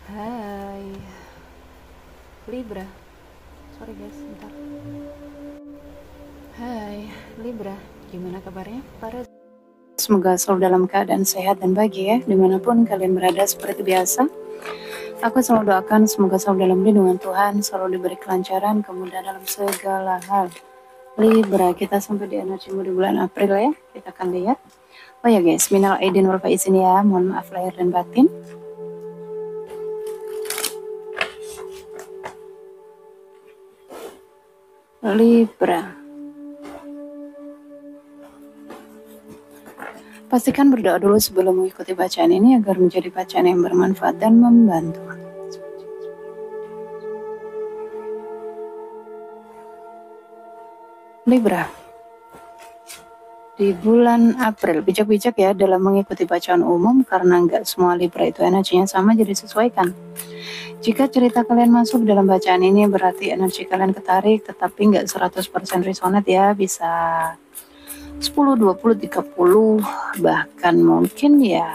Hai Libra, sorry guys, bentar. Hai Libra, gimana kabarnya para? Semoga selalu dalam keadaan sehat dan bahagia dimanapun kalian berada. Seperti biasa, aku selalu doakan semoga selalu dalam lindungan Tuhan, selalu diberi kelancaran, kemudahan dalam segala hal. Libra, kita sampai di energimu di bulan April ya, kita akan lihat. Oh ya guys, minal aidin wal faizin ya, mohon maaf lahir dan batin. Libra, pastikan berdoa dulu sebelum mengikuti bacaan ini agar menjadi bacaan yang bermanfaat dan membantu. Libra, di bulan April, bijak-bijak ya dalam mengikuti bacaan umum karena nggak semua Libra itu energinya sama, jadi sesuaikan. Jika cerita kalian masuk dalam bacaan ini berarti energi kalian ketarik, tetapi nggak 100% resonate ya, bisa 10, 20, 30, bahkan mungkin ya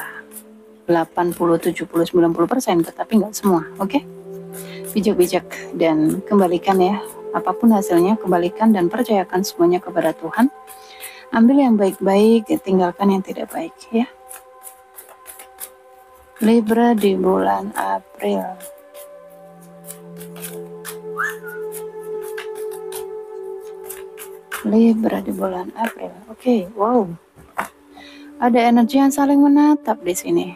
80, 70, 90%, tetapi nggak semua, oke? Bijak-bijak dan kembalikan ya, apapun hasilnya kembalikan dan percayakan semuanya kepada Tuhan. Ambil yang baik-baik, tinggalkan yang tidak baik ya. Libra di bulan April. Libra di bulan April. Oke, wow. Ada energi yang saling menatap di sini.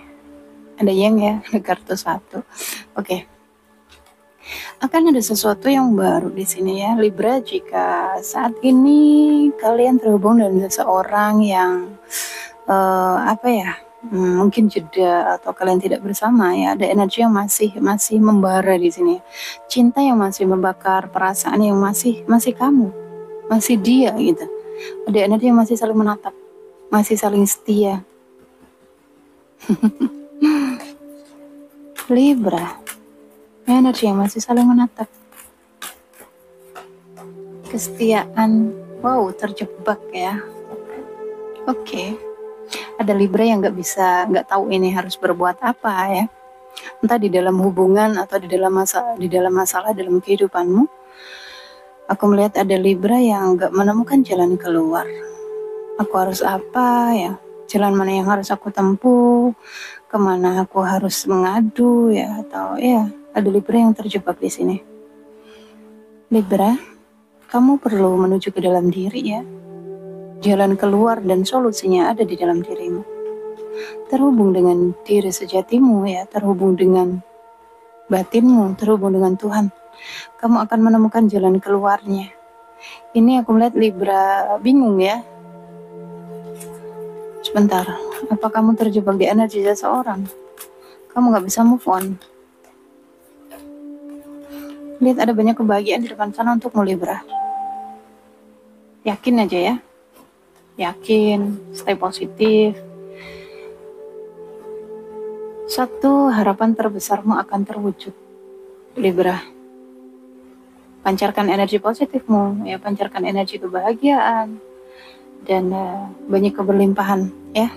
Ada yang ya, ada kartu satu. Oke. Akan ada sesuatu yang baru di sini ya, Libra. Jika saat ini kalian terhubung dengan seseorang yang mungkin jeda atau kalian tidak bersama ya, ada energi yang masih membara di sini. Cinta yang masih membakar, perasaan yang masih kamu. Masih dia gitu. Ada energi yang masih saling menatap, masih saling setia. Libra, energi yang masih saling menatap. Kesetiaan, wow, terjebak ya. Oke. Ada Libra yang nggak tahu ini harus berbuat apa ya. Entah di dalam hubungan atau di dalam masalah dalam kehidupanmu. Aku melihat ada Libra yang gak menemukan jalan keluar. Aku harus apa ya? Jalan mana yang harus aku tempuh? Kemana aku harus mengadu ya? Atau ya, ada Libra yang terjebak di sini. Libra, kamu perlu menuju ke dalam diri ya. Jalan keluar dan solusinya ada di dalam dirimu. Terhubung dengan diri sejatimu ya, terhubung dengan batinmu, terhubung dengan Tuhan. Kamu akan menemukan jalan keluarnya. Ini aku melihat Libra bingung ya. Sebentar, apa kamu terjebak di energi seseorang? Kamu gak bisa move on. Lihat ada banyak kebahagiaan di depan sana untukmu Libra. Yakin aja ya. Yakin, stay positif. Satu harapan terbesarmu akan terwujud, Libra. Pancarkan energi positifmu, ya, pancarkan energi kebahagiaan dan banyak keberlimpahan, ya.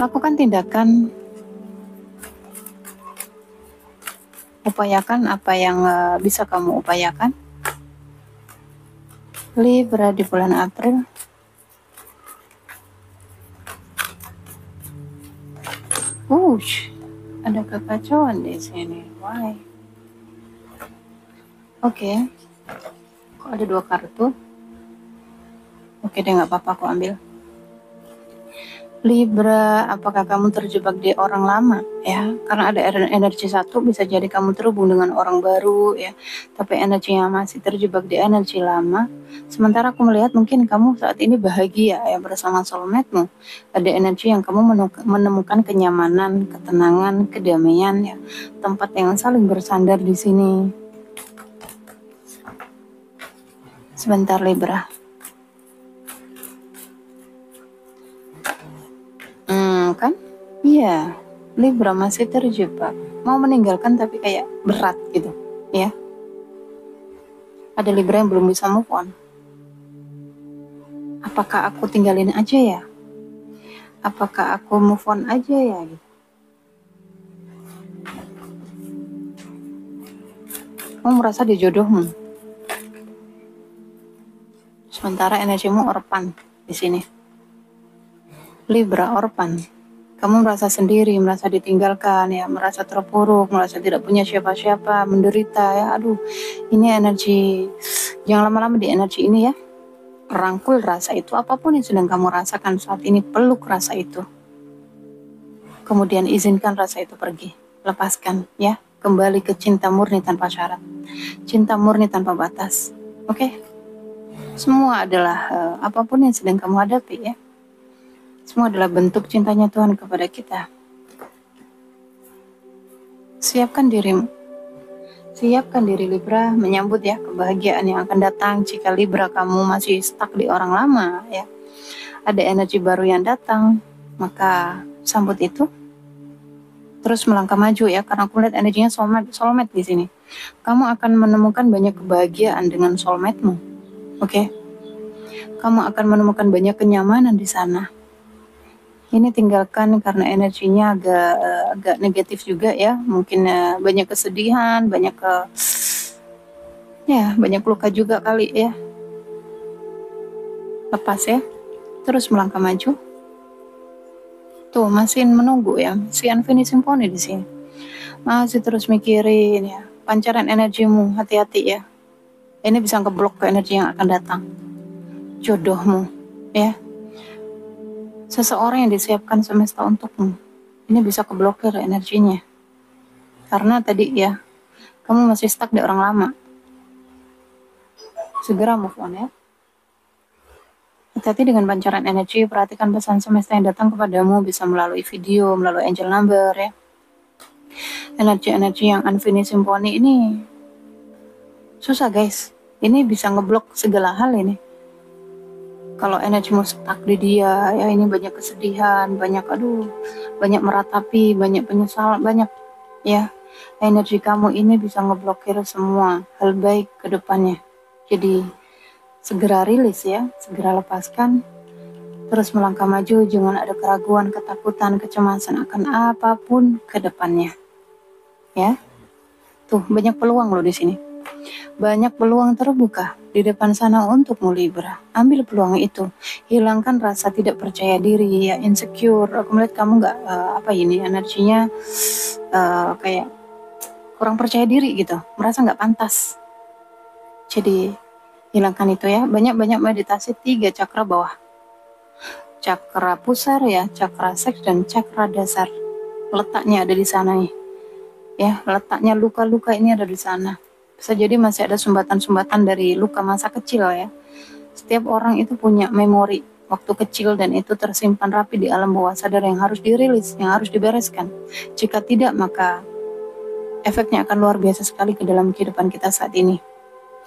Lakukan tindakan, upayakan apa yang bisa kamu upayakan. Libra di bulan April. Ada kekacauan di sini. Why? Oke. Kok ada dua kartu? Oke deh, nggak apa-apa, aku ambil. Libra, apakah kamu terjebak di orang lama ya? Karena ada energi satu, bisa jadi kamu terhubung dengan orang baru ya, tapi energinya masih terjebak di energi lama. Sementara aku melihat mungkin kamu saat ini bahagia ya bersama soulmate-mu. Ada energi yang kamu menemukan kenyamanan, ketenangan, kedamaian ya, tempat yang saling bersandar di sini. Sebentar Libra. Kan? Iya, Libra masih terjebak. Mau meninggalkan tapi kayak berat gitu, ya. Ada Libra yang belum bisa move on. Apakah aku tinggalin aja ya? Apakah aku move on aja ya? Gitu. Kamu merasa dia jodohmu, sementara energimu orpan di sini. Libra orpan, kamu merasa sendiri, merasa ditinggalkan ya, merasa terpuruk, merasa tidak punya siapa-siapa, menderita ya. Aduh, ini energi, jangan lama-lama di energi ini ya. Rangkul rasa itu, apapun yang sedang kamu rasakan saat ini, peluk rasa itu. Kemudian izinkan rasa itu pergi, lepaskan ya, kembali ke cinta murni tanpa syarat, cinta murni tanpa batas. Oke? Semua adalah apapun yang sedang kamu hadapi ya, semua adalah bentuk cintanya Tuhan kepada kita. Siapkan dirimu, siapkan diri Libra menyambut ya kebahagiaan yang akan datang. Jika Libra kamu masih stuck di orang lama ya, ada energi baru yang datang, maka sambut itu. Terus melangkah maju ya, karena aku lihat energinya soulmate di sini. Kamu akan menemukan banyak kebahagiaan dengan soulmate-mu. Oke? Kamu akan menemukan banyak kenyamanan di sana. Ini tinggalkan karena energinya agak negatif juga ya. Mungkin banyak kesedihan, banyak banyak luka juga kali ya. Lepas ya. Terus melangkah maju. Tuh, masih menunggu ya, si Unfinished Symphony di sini. Masih terus mikirin ya, pancaran energimu, hati-hati ya. Ini bisa ngeblok ke energi yang akan datang. Jodohmu, ya. Seseorang yang disiapkan semesta untukmu, ini bisa keblokir energinya. Karena tadi ya, kamu masih stuck di orang lama. Segera move on ya. Hati-hati dengan pancaran energi, perhatikan pesan semesta yang datang kepadamu, bisa melalui video, melalui angel number ya. Energi-energi yang Unfinished Symphony ini susah guys, ini bisa ngeblok segala hal ini. Kalau energimu stuck di dia, ya ini banyak kesedihan, banyak banyak meratapi, banyak penyesalan, banyak ya. Energi kamu ini bisa ngeblokir semua hal baik ke depannya. Jadi segera rilis ya, segera lepaskan, terus melangkah maju, jangan ada keraguan, ketakutan, kecemasan akan apapun ke depannya. Ya. Tuh, banyak peluang loh di sini. Banyak peluang terbuka di depan sana untukmu Libra. Ambil peluang itu. Hilangkan rasa tidak percaya diri, ya insecure. Aku melihat kamu nggak energinya kayak kurang percaya diri gitu, merasa nggak pantas. Jadi hilangkan itu ya, banyak-banyak meditasi 3 cakra bawah. Cakra pusar ya, cakra seks dan cakra dasar. Letaknya ada di sana nih. Ya, letaknya luka-luka ini ada di sana. Bisa jadi masih ada sumbatan-sumbatan dari luka masa kecil ya. Setiap orang itu punya memori waktu kecil dan itu tersimpan rapi di alam bawah sadar yang harus dirilis, yang harus dibereskan. Jika tidak, maka efeknya akan luar biasa sekali ke dalam kehidupan kita saat ini.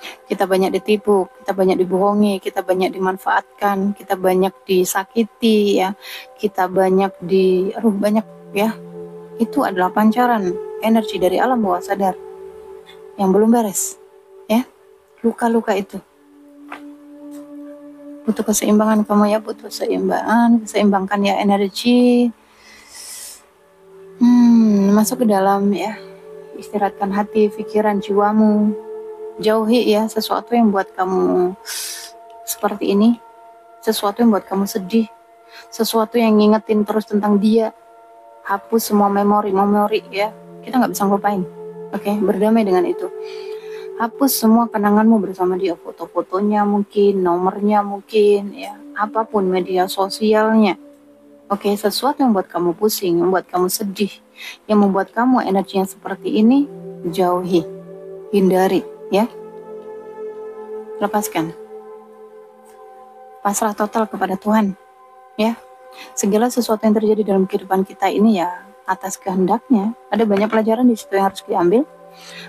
Kita banyak ditipu, kita banyak dibohongi, kita banyak dimanfaatkan, kita banyak disakiti ya, kita banyak banyak ya. Itu adalah pancaran energi dari alam bawah sadar yang belum beres ya. Luka-luka itu butuh keseimbangan kamu ya, butuh seimbangkan ya energi. Masuk ke dalam ya, istirahatkan hati, pikiran, jiwamu. Jauhi ya sesuatu yang buat kamu seperti ini, sesuatu yang buat kamu sedih, sesuatu yang ngingetin terus tentang dia. Hapus semua memori ya, kita nggak bisa ngelupain. Oke, berdamai dengan itu. Hapus semua kenanganmu bersama dia, foto-fotonya mungkin, nomornya mungkin ya, apapun media sosialnya. Oke, sesuatu yang membuat kamu pusing, yang membuat kamu sedih, yang membuat kamu energinya seperti ini, jauhi, hindari ya. Lepaskan. Pasrah total kepada Tuhan ya. Segala sesuatu yang terjadi dalam kehidupan kita ini ya atas kehendaknya. Ada banyak pelajaran di situ yang harus diambil.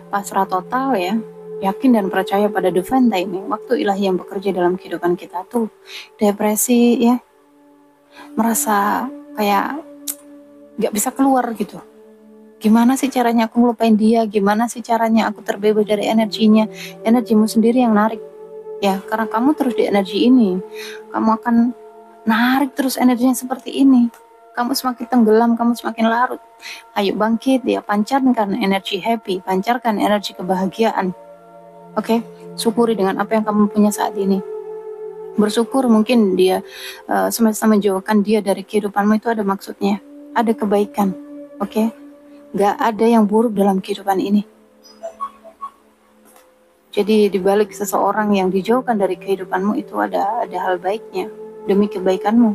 Pasrah total ya. Yakin dan percaya pada divine timing, waktu ilahi yang bekerja dalam kehidupan kita tuh. Depresi ya, merasa kayak gak bisa keluar gitu. Gimana sih caranya aku ngelupain dia? Gimana sih caranya aku terbebas dari energinya? Energimu sendiri yang narik. Ya, karena kamu terus di energi ini, kamu akan narik terus energinya seperti ini. Kamu semakin tenggelam, kamu semakin larut. Ayo bangkit ya, pancarkan energi happy, pancarkan energi kebahagiaan. Oke, syukuri dengan apa yang kamu punya saat ini. Bersyukur mungkin dia semesta menjauhkan dia dari kehidupanmu itu ada maksudnya, ada kebaikan. Oke, gak ada yang buruk dalam kehidupan ini. Jadi dibalik seseorang yang dijauhkan dari kehidupanmu itu ada hal baiknya demi kebaikanmu.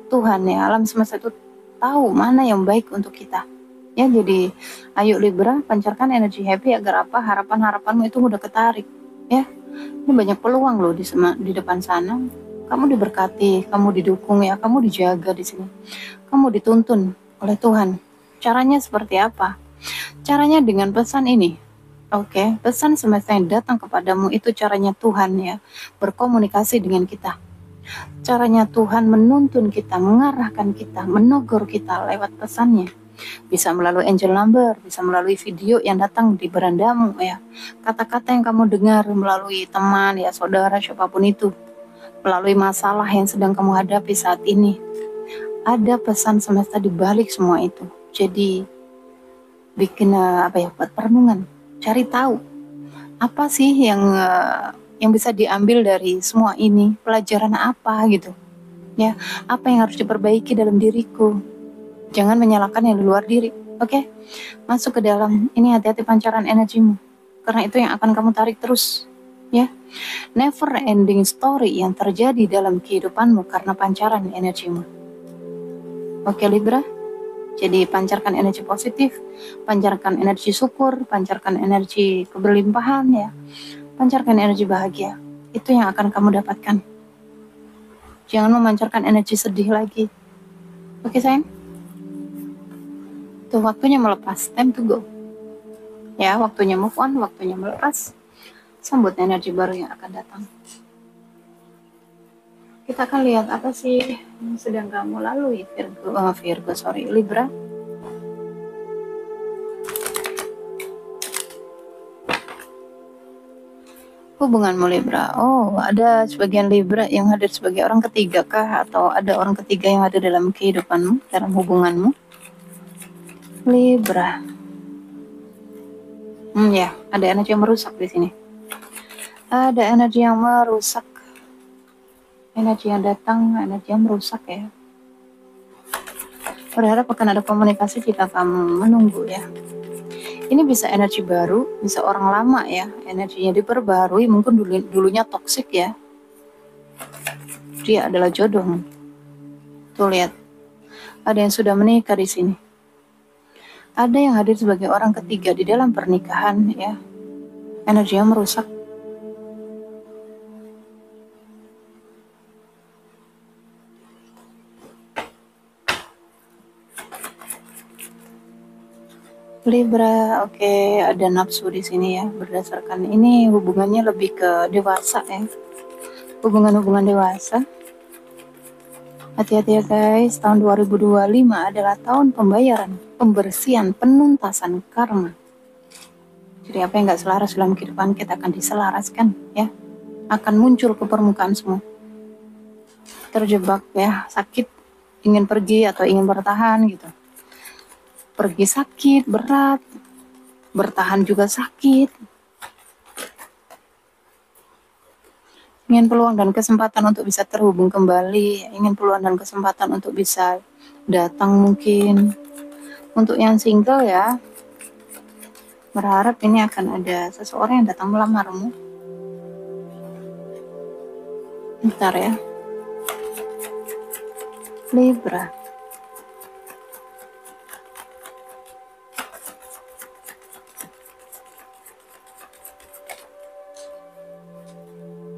Tuhan ya, alam semesta itu tahu mana yang baik untuk kita. Ya, jadi ayo Libra, pancarkan energi happy agar apa harapan-harapanmu itu mudah ketarik. Ya, ini banyak peluang loh di depan sana. Kamu diberkati, kamu didukung ya, kamu dijaga di sini. Kamu dituntun oleh Tuhan. Caranya seperti apa? Caranya dengan pesan ini. Oke, pesan semesta yang datang kepadamu itu caranya Tuhan ya, berkomunikasi dengan kita. Caranya Tuhan menuntun kita, mengarahkan kita, menegur kita lewat pesannya. Bisa melalui angel number, bisa melalui video yang datang di berandamu ya. Kata-kata yang kamu dengar melalui teman ya, saudara, siapapun itu. Melalui masalah yang sedang kamu hadapi saat ini. Ada pesan semesta di balik semua itu. Jadi bikin buat perenungan. Cari tahu apa sih yang bisa diambil dari semua ini, pelajaran apa gitu ya, apa yang harus diperbaiki dalam diriku. Jangan menyalahkan yang di luar diri. Oke, masuk ke dalam ini, hati-hati pancaran energimu, karena itu yang akan kamu tarik terus ya. Never ending story yang terjadi dalam kehidupanmu karena pancaran energimu. Oke Libra, jadi pancarkan energi positif, pancarkan energi syukur, pancarkan energi keberlimpahan ya, pancarkan energi bahagia. Itu yang akan kamu dapatkan. Jangan memancarkan energi sedih lagi. Oke sayang? Tuh waktunya melepas, time to go. Ya, waktunya move on, waktunya melepas. Sambut energi baru yang akan datang. Kita akan lihat apa sih yang sedang kamu lalui, Libra. Hubunganmu Libra. Oh, ada sebagian Libra yang hadir sebagai orang ketiga kah? Atau ada orang ketiga yang hadir dalam kehidupanmu, dalam hubunganmu? Libra. Ya, ada energi yang merusak di sini. Ada energi yang merusak. Energi yang datang, energi yang merusak ya. Berharap akan ada komunikasi jika kamu menunggu ya. Ini bisa energi baru, bisa orang lama ya, energinya diperbarui, mungkin dulunya toksik ya. Dia adalah jodoh. Tuh lihat, ada yang sudah menikah di sini. Ada yang hadir sebagai orang ketiga di dalam pernikahan ya. Energi yang merusak. Libra, oke, ada nafsu di sini ya. Berdasarkan ini hubungannya lebih ke dewasa ya. Hubungan-hubungan dewasa. Hati-hati ya guys, tahun 2025 adalah tahun pembayaran, pembersihan, penuntasan karma. Jadi apa yang gak selaras dalam kehidupan kita akan diselaraskan ya. Akan muncul ke permukaan semua. Terjebak ya, sakit, ingin pergi atau ingin bertahan gitu. Pergi sakit, berat, bertahan juga sakit. Ingin peluang dan kesempatan untuk bisa terhubung kembali, ingin peluang dan kesempatan untuk bisa datang mungkin. Untuk yang single ya, berharap ini akan ada seseorang yang datang melamarmu. Bentar ya. Libra.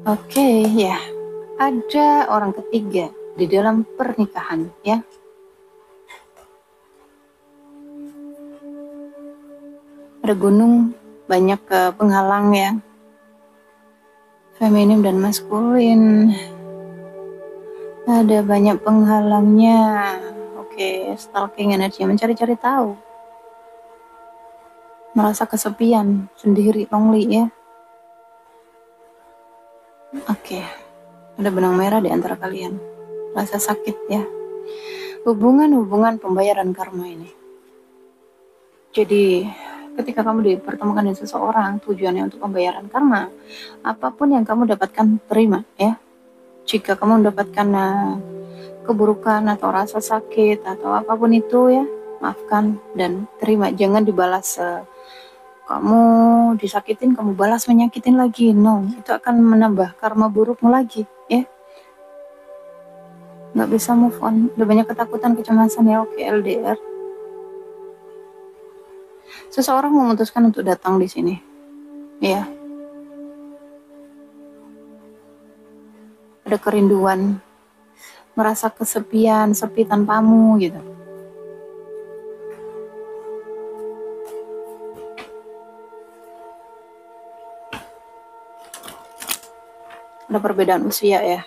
Oke, ya, ada orang ketiga di dalam pernikahan ya. Ada gunung, banyak penghalang ya, feminim dan maskulin. Ada banyak penghalangnya. Oke, stalking energi, mencari-cari tahu. Merasa kesepian, sendiri, lonely ya. Oke, ada benang merah di antara kalian. Rasa sakit ya. Hubungan-hubungan pembayaran karma ini. Jadi Ketika kamu dipertemukan dengan seseorang, tujuannya untuk pembayaran karma, apapun yang kamu dapatkan, terima ya. Jika kamu mendapatkan keburukan atau rasa sakit atau apapun itu ya, maafkan dan terima. Jangan dibalas, kamu disakitin kamu balas menyakitin lagi, no, itu akan menambah karma burukmu lagi ya. Nggak bisa move on, udah banyak ketakutan, kecemasan ya. Oke, LDR. Seseorang memutuskan untuk datang di sini ya, ada kerinduan, merasa kesepian, sepi tanpamu gitu. Ada perbedaan usia ya,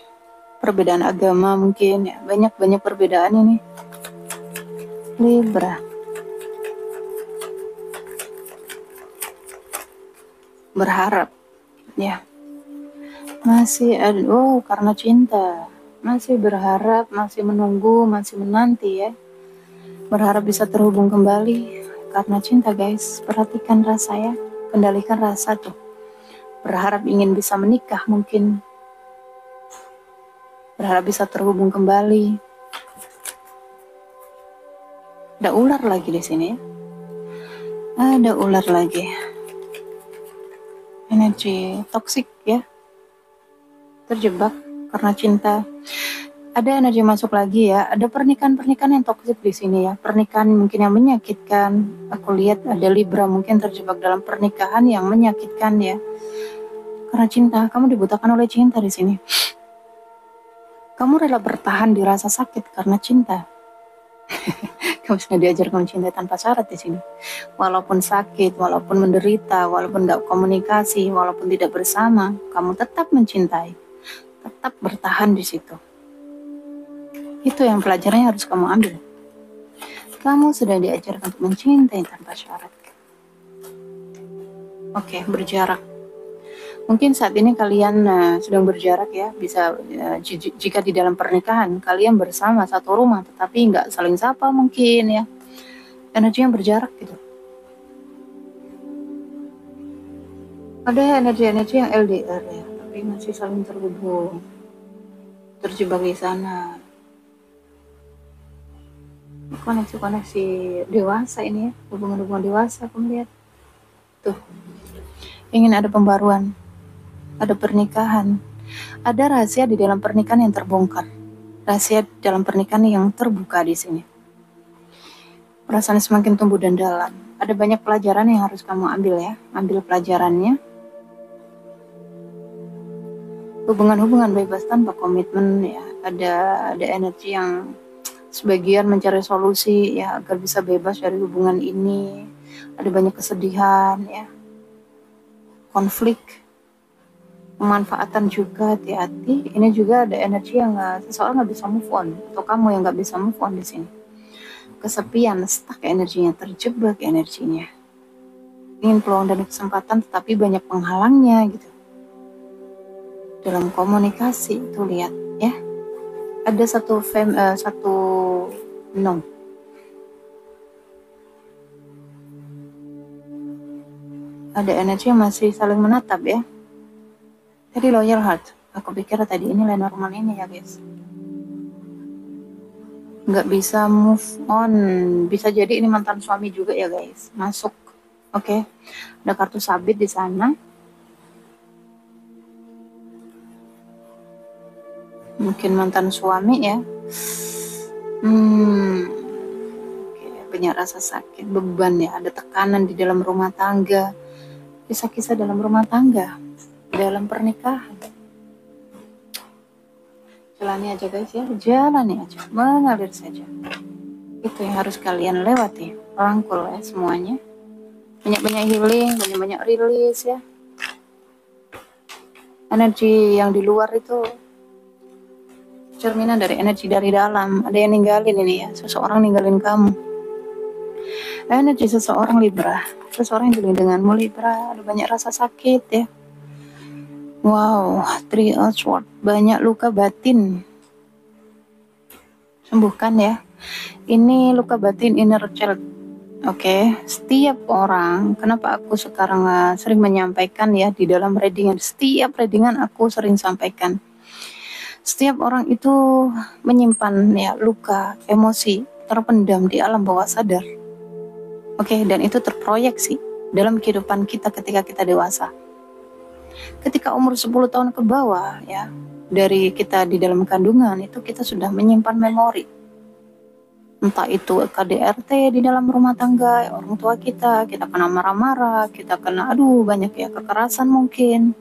perbedaan agama mungkin ya, banyak perbedaan ini. Libra, berharap ya, masih ada, karena cinta, masih berharap, masih menunggu, masih menanti ya, berharap bisa terhubung kembali karena cinta guys. Perhatikan rasa ya, kendalikan rasa tuh, berharap ingin bisa menikah mungkin, berharap bisa terhubung kembali. Ada ular lagi di sini ya, ada ular lagi, energi toksik ya, terjebak karena cinta. Ada energi masuk lagi ya, ada pernikahan yang toksik di sini ya, pernikahan mungkin yang menyakitkan. Aku lihat ada Libra mungkin terjebak dalam pernikahan yang menyakitkan ya, karena cinta. Kamu dibutakan oleh cinta di sini. Kamu rela bertahan di rasa sakit karena cinta. Kamu sudah diajarkan mencintai tanpa syarat di sini. Walaupun sakit, walaupun menderita, walaupun tidak komunikasi, walaupun tidak bersama, kamu tetap mencintai, tetap bertahan di situ. Itu yang pelajarannya harus kamu ambil. Kamu sudah diajarkan untuk mencintai tanpa syarat. Oke, berjarak. Mungkin saat ini kalian sedang berjarak ya, bisa jika di dalam pernikahan kalian bersama satu rumah tetapi nggak saling sapa mungkin ya, energi yang berjarak gitu. Ada energi yang LDR ya, tapi masih saling terhubung, terjebak di sana. Koneksi dewasa ini ya, hubungan dewasa. Aku melihat tuh, ingin ada pembaruan, ada pernikahan, ada rahasia di dalam pernikahan yang terbongkar, rahasia dalam pernikahan yang terbuka di sini. Perasaan semakin tumbuh dan dalam. Ada banyak pelajaran yang harus kamu ambil ya, ambil pelajarannya. Hubungan bebas tanpa komitmen ya, ada energi yang sebagian mencari solusi ya agar bisa bebas dari hubungan ini. Ada banyak kesedihan ya, konflik, pemanfaatan juga, hati-hati. Ini juga ada energi yang seseorang nggak bisa move on, atau kamu yang nggak bisa move on di sini. Kesepian, stuck energinya, terjebak energinya. Ingin peluang dan kesempatan tetapi banyak penghalangnya gitu. Dalam komunikasi itu lihat ya, ada satu no. Ada energi yang masih saling menatap ya. Tadi loyal heart. Aku pikir tadi ini normal ini ya guys. Nggak bisa move on. Bisa jadi ini mantan suami juga ya guys. Masuk. Oke. Ada kartu sabit di sana. Mungkin mantan suami ya. Banyak rasa sakit, beban ya. Ada tekanan di dalam rumah tangga. Kisah-kisah dalam rumah tangga, dalam pernikahan. Jalani aja guys ya, jalani aja, mengalir saja. Itu yang harus kalian lewati, rangkul ya semuanya. Banyak-banyak healing, banyak-banyak rilis ya. Energi yang di luar itu cerminan dari energi dari dalam. Ada yang ninggalin ini ya, seseorang ninggalin kamu. Energi seseorang Libra, seseorang yang denganmu Libra, ada banyak rasa sakit ya. Wow, 3 of Swords, banyak luka batin. Sembuhkan ya. Ini luka batin inner child. Oke, setiap orang, kenapa aku sekarang sering menyampaikan ya di dalam readingan, setiap readingan aku sering sampaikan. Setiap orang itu menyimpan ya luka, emosi terpendam di alam bawah sadar. Oke, dan itu terproyeksi dalam kehidupan kita ketika kita dewasa. Ketika umur 10 tahun ke bawah ya, dari kita di dalam kandungan itu kita sudah menyimpan memori. Entah itu KDRT di dalam rumah tangga, orang tua kita kena marah-marah, kita kena banyak ya kekerasan mungkin.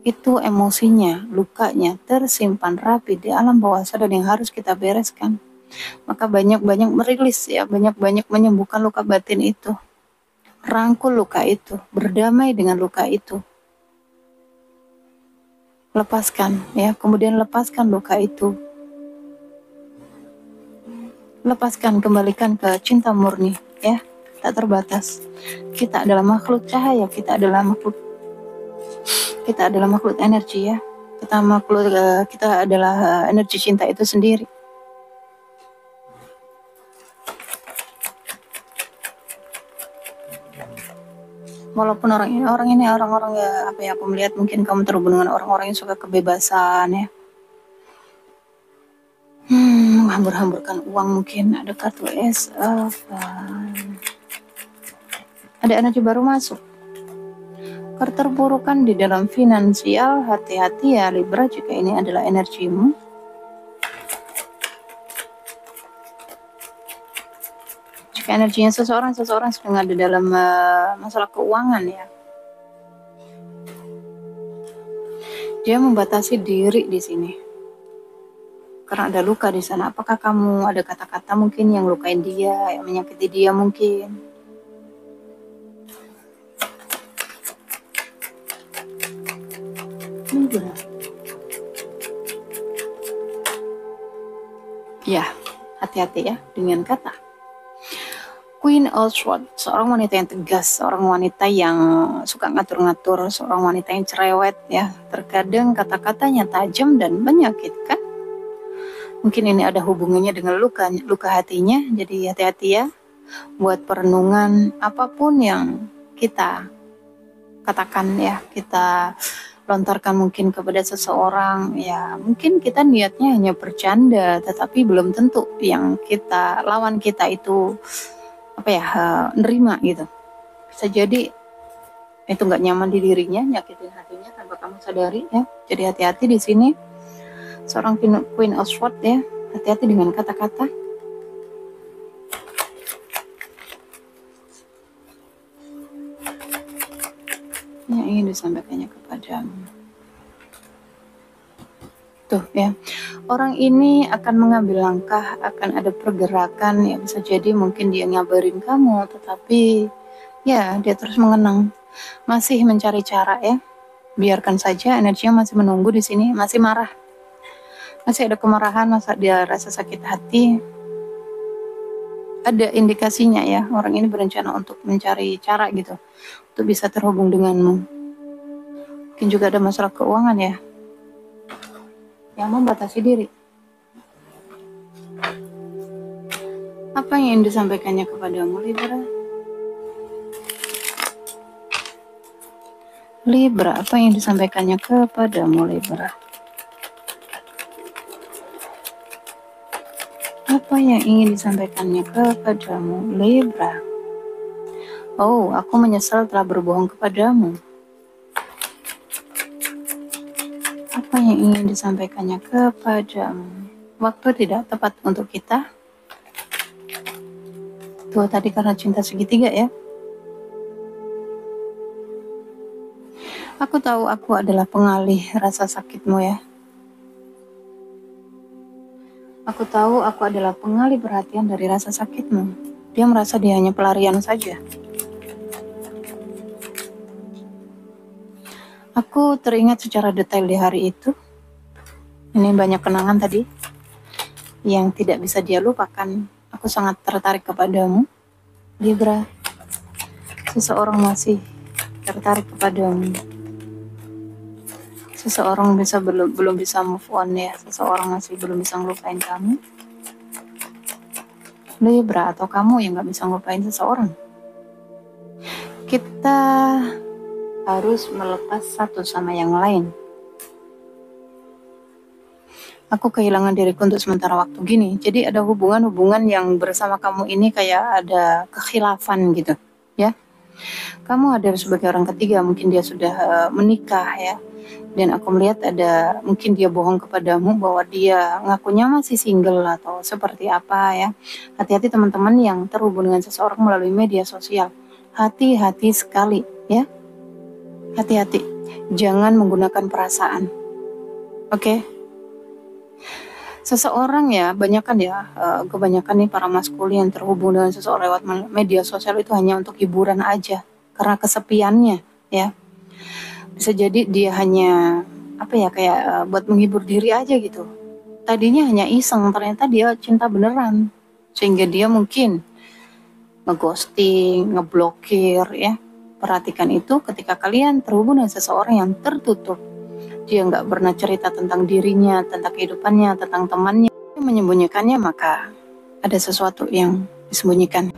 Itu emosinya, lukanya tersimpan rapi di alam bawah sadar yang harus kita bereskan. Maka banyak-banyak merilis ya, banyak-banyak menyembuhkan luka batin itu. Rangkul luka itu, berdamai dengan luka itu. Lepaskan ya, kemudian lepaskan luka itu. Lepaskan, kembalikan ke cinta murni ya, tak terbatas. Kita adalah makhluk cahaya, kita adalah makhluk energi ya. Kita adalah energi cinta itu sendiri. Walaupun orang-orang ya, aku melihat mungkin kamu terhubung dengan orang-orang yang suka kebebasan ya. Menghambur-hamburkan uang mungkin, ada kartu S, ada energi baru masuk. Keterpurukan di dalam finansial, hati-hati ya Libra jika ini adalah energimu. Jika energinya seseorang sedang ada dalam masalah keuangan ya. Dia membatasi diri di sini. Karena ada luka di sana. Apakah kamu ada kata-kata mungkin yang lukain dia, yang menyakiti dia mungkin? Ya, hati-hati ya dengan kata. Queen of Swords, seorang wanita yang tegas, seorang wanita yang suka ngatur-ngatur, seorang wanita yang cerewet ya. Terkadang kata-katanya tajam dan menyakitkan. Mungkin ini ada hubungannya dengan luka hatinya, jadi hati-hati ya. Buat perenungan apapun yang kita katakan ya, kita lontarkan mungkin kepada seseorang ya, mungkin kita niatnya hanya bercanda, tetapi belum tentu yang lawan kita itu nerima gitu. Bisa jadi itu nggak nyaman di dirinya, nyakitin hatinya tanpa kamu sadari ya. Jadi hati-hati di sini. Seorang Queen of Swords ya, hati-hati dengan kata-kata. Yang ingin disampaikannya kepadamu. Tuh ya, orang ini akan mengambil langkah, akan ada pergerakan ya, bisa jadi mungkin dia ngabarin kamu, tetapi ya dia terus mengenang, masih mencari cara ya. Biarkan saja, energinya masih menunggu di sini, masih marah. Masih ada kemarahan, masa dia rasa sakit hati. Ada indikasinya ya, orang ini berencana untuk mencari cara gitu, untuk bisa terhubung denganmu. Mungkin juga ada masalah keuangan ya, yang membatasi diri. Apa yang ingin disampaikannya kepadamu, Libra? Libra, apa yang disampaikannya kepadamu, Libra? Apa yang ingin disampaikannya kepadamu, Libra? Oh, aku menyesal telah berbohong kepadamu. Apa yang ingin disampaikannya kepadamu? Waktu tidak tepat untuk kita. Tuh tadi karena cinta segitiga ya. Aku tahu aku adalah pengalih rasa sakitmu ya. Aku tahu aku adalah pengalih perhatian dari rasa sakitmu. Dia merasa dia hanya pelarian saja. Aku teringat secara detail di hari itu. Ini banyak kenangan tadi yang tidak bisa dia lupakan. Aku sangat tertarik kepadamu, Libra. Seseorang masih tertarik kepadamu. Seseorang belum bisa move on ya. Seseorang masih belum bisa ngelupain kamu. Libra, atau kamu yang nggak bisa ngelupain seseorang. Kita harus melepas satu sama yang lain. Aku kehilangan diriku untuk sementara waktu gini. Jadi ada hubungan-hubungan yang bersama kamu ini kayak ada kekhilafan gitu, ya. Kamu ada sebagai orang ketiga, mungkin dia sudah menikah ya. Dan aku melihat ada mungkin dia bohong kepadamu bahwa dia ngakunya masih single atau seperti apa ya. Hati-hati teman-teman yang terhubung dengan seseorang melalui media sosial. Hati-hati sekali ya. Hati-hati. Jangan menggunakan perasaan. Oke? Seseorang ya, kebanyakan nih para maskuli yang terhubung dengan seseorang lewat media sosial itu hanya untuk hiburan aja. Karena kesepiannya ya. Bisa jadi dia hanya kayak buat menghibur diri aja gitu. Tadinya hanya iseng, ternyata dia cinta beneran. Sehingga dia mungkin ngeghosting, ngeblokir ya. Perhatikan itu ketika kalian terhubung dengan seseorang yang tertutup. Dia nggak pernah cerita tentang dirinya, tentang kehidupannya, tentang temannya. Dia menyembunyikannya, maka ada sesuatu yang disembunyikan.